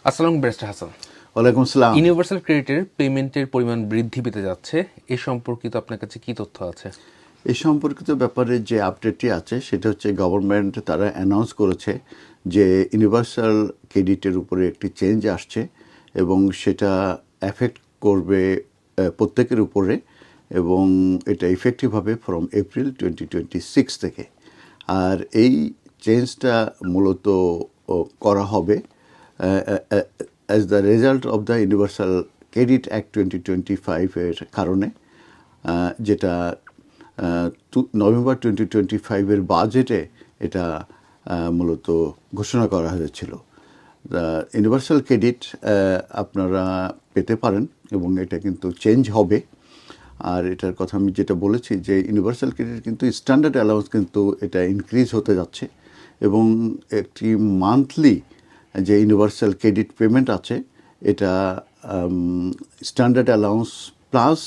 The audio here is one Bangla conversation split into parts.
আসসালামু ব্যারিস্টার হাসান। ওয়ালাইকুম আসসালাম। ইউনিভার্সাল ক্রেডিটের পেমেন্টের পরিমাণ বৃদ্ধি পেতে যাচ্ছে, এ সম্পর্কিত আপনার কাছে কি তথ্য আছে? এই সম্পর্কিত ব্যাপারে যে আপডেটটি আছে সেটা হচ্ছে গভর্নমেন্ট তারা অ্যানাউন্স করেছে যে ইউনিভার্সাল ক্রেডিটের উপরে একটি চেঞ্জ আসছে এবং সেটা এফেক্ট করবে প্রত্যেকের উপরে, এবং এটা ইফেক্টিভ হবে ফ্রম এপ্রিল 2026 থেকে। আর এই চেঞ্জটা মূলত করা হবে as the result of the universal credit act 2025-এর কারণে, যেটা নভেম্বর 2025-এর বাজেটে এটা মূলত ঘোষণা করা হয়েছিল। ইউনিভার্সাল ক্রেডিট আপনারা পেতে পারেন এবং এটা কিন্তু চেঞ্জ হবে। আর এটার কথা আমি যেটা বলেছি যে ইউনিভার্সাল ক্রেডিট কিন্তু স্ট্যান্ডার্ড অ্যালাউন্স কিন্তু এটা ইনক্রিজ হতে যাচ্ছে, এবং একটি মান্থলি যে ইউনিভার্সাল ক্রেডিট পেমেন্ট আছে এটা standard allowance plus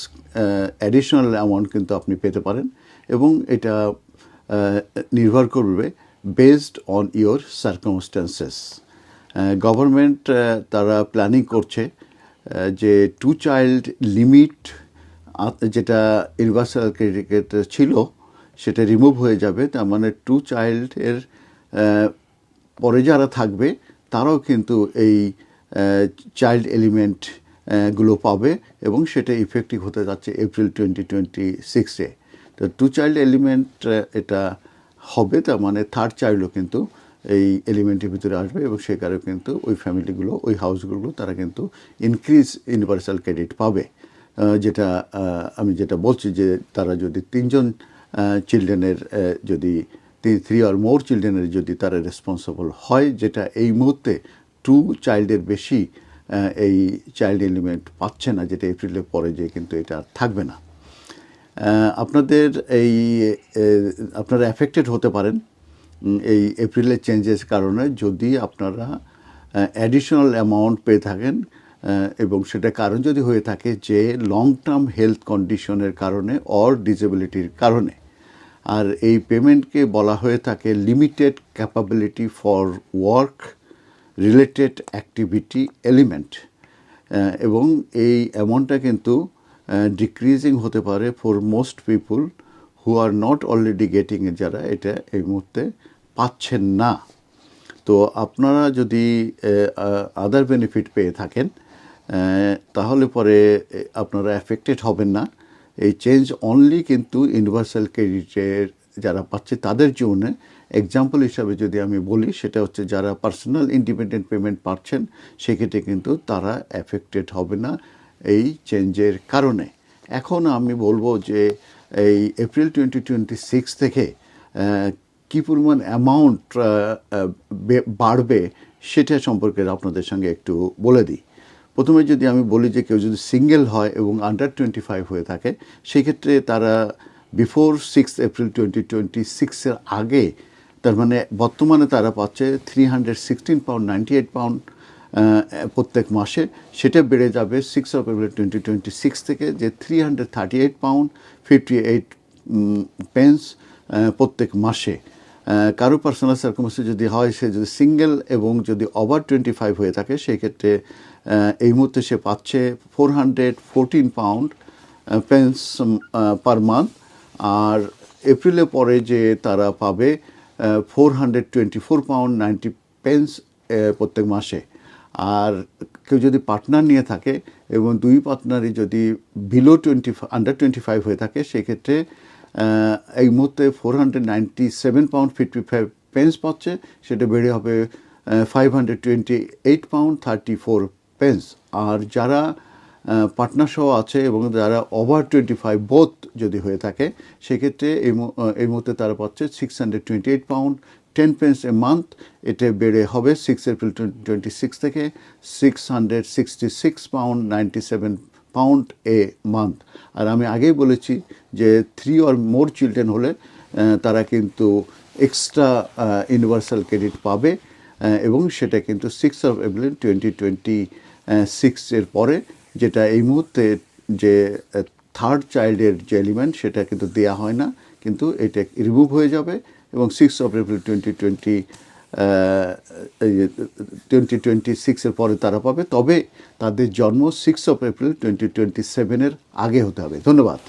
additional amount কিন্তু আপনি পেতে পারেন, এবং এটা নির্ভর করবে based on your circumstances. Government তারা প্ল্যানিং করছে যে 2 চাইল্ড লিমিট যেটা ইউনিভার্সাল ক্রেডিট ছিল সেটা রিমুভ হয়ে যাবে। তার মানে 2 চাইল্ডের পরে যারা থাকবে তারাও কিন্তু এই চাইল্ড এলিমেন্ট গুলো পাবে, এবং সেটা ইফেক্টিভ হতে যাচ্ছে এপ্রিল 2026-এ। তো 2 চাইল্ড এলিমেন্ট এটা হবে, তার মানে 3rd চাইল্ডও কিন্তু এই এলিমেন্টের ভিতরে আসবে, এবং সে কারণে কিন্তু ওই ফ্যামিলিগুলো, ওই হাউসগুলো তারা কিন্তু ইনক্রিজ ইউনিভার্সাল ক্রেডিট পাবে। যেটা আমি যেটা বলছি যে তারা যদি 3 জন চিলড্রেনের যদি 3 or more চিলড্রেনের যদি তারা রেসপন্সিবল হয়, যেটা এই মুহূর্তে 2 চাইল্ডের বেশি এই চাইল্ড এলিমেন্ট পাচ্ছে না, যেটা এপ্রিলের পরে যে কিন্তু এটা থাকবে না। আপনাদের এই আপনারা অ্যাফেক্টেড হতে পারেন এই এপ্রিলের চেঞ্জেস কারণে, যদি আপনারা অ্যাডিশনাল অ্যামাউন্ট পেয়ে থাকেন, এবং সেটা কারণ যদি হয়ে থাকে যে লং টার্ম হেলথ কন্ডিশনের কারণে অর ডিসেবিলিটির কারণে। আর এই পেমেন্টকে বলা হয়ে থাকে limited capability for work related activity element, এবং এই অ্যামাউন্টটা কিন্তু ডিক্রিজিং হতে পারে for most people who are not already getting, যারা এটা এই মুহূর্তে পাচ্ছেন না। তো আপনারা যদি আদার বেনিফিট পেয়ে থাকেন তাহলে পরে আপনারা অ্যাফেক্টেড হবেন না। এই চেঞ্জ অনলি কিন্তু ইউনিভার্সাল ক্রেডিটের যারা পাচ্ছে তাদের জন্য। এক্সাম্পল হিসাবে যদি আমি বলি, সেটা হচ্ছে যারা পার্সোনাল ইন্ডিপেন্ডেন্ট পেমেন্ট পাচ্ছেন সেক্ষেত্রে কিন্তু তারা অ্যাফেক্টেড হবে না এই চেঞ্জের কারণে। এখন আমি বলবো যে এই এপ্রিল 2026 থেকে কী পরিমাণ অ্যামাউন্ট বাড়বে সেটা সম্পর্কে আপনাদের সঙ্গে একটু বলে দিই। প্রথমে যদি আমি বলি যে কেউ যদি সিঙ্গেল হয় এবং আন্ডার 25 হয়ে থাকে, সেক্ষেত্রে তারা বিফোর 6 এপ্রিল 2026-এর আগে, তার মানে বর্তমানে তারা পাচ্ছে 316 পাউন্ড 98 পাউন্ড প্রত্যেক মাসে। সেটা বেড়ে যাবে 6 এপ্রিল 2026 থেকে যে 338 পাউন্ড 58 পেন্স প্রত্যেক মাসে। কারো পার্সোনাল সার্কামস্ট্যান্স যদি হয়, সে যদি সিঙ্গেল এবং যদি ওভার 25 হয়ে থাকে, সেই ক্ষেত্রে এই মুহূর্তে সে পাচ্ছে 414 পাউন্ড পেন্স পার মান্থ। আর এপ্রিলের পরে যে তারা পাবে 424 পাউন্ড 90 পেন্স প্রত্যেক মাসে। আর কেউ যদি পার্টনার নিয়ে থাকে এবং 2 পার্টনারই যদি বিলো আন্ডার 25 হয়ে থাকে, সেক্ষেত্রে এই মুহূর্তে 497 পাউন্ড 55 পেন্স পাচ্ছে, সেটা বেড়ে হবে 528 পাউন্ড 34 পেন্স। আর যারা পার্টনার সহ আছে এবং যারা ওভার 25 বোথ যদি হয়ে থাকে, সেক্ষেত্রে এই মুহূর্তে তারা পাচ্ছে 628 পাউন্ড 10 পেন্স এ মান্থ। এটা বেড়ে হবে 6 এপ্রিল 2026 থেকে 666 পাউন্ড 97 পাউন্ড এ মান্থ। আর আমি আগেই বলেছি যে 3 or more চিলড্রেন হলে তারা কিন্তু এক্সট্রা ইউনিভার্সাল ক্রেডিট পাবে, এবং সেটা কিন্তু 6 এপ্রিল 2026-এর পরে, যেটা এই মুহূর্তে যে 3rd চাইল্ডের যে এলিমেন্ট সেটা কিন্তু দেওয়া হয় না, কিন্তু এটা রিমুভ হয়ে যাবে, এবং 6 এপ্রিল 2026 2026-এর পরে তারা পাবে, তবে তাদের জন্ম 6 April 2027-এর আগে হতে হবে। ধন্যবাদ।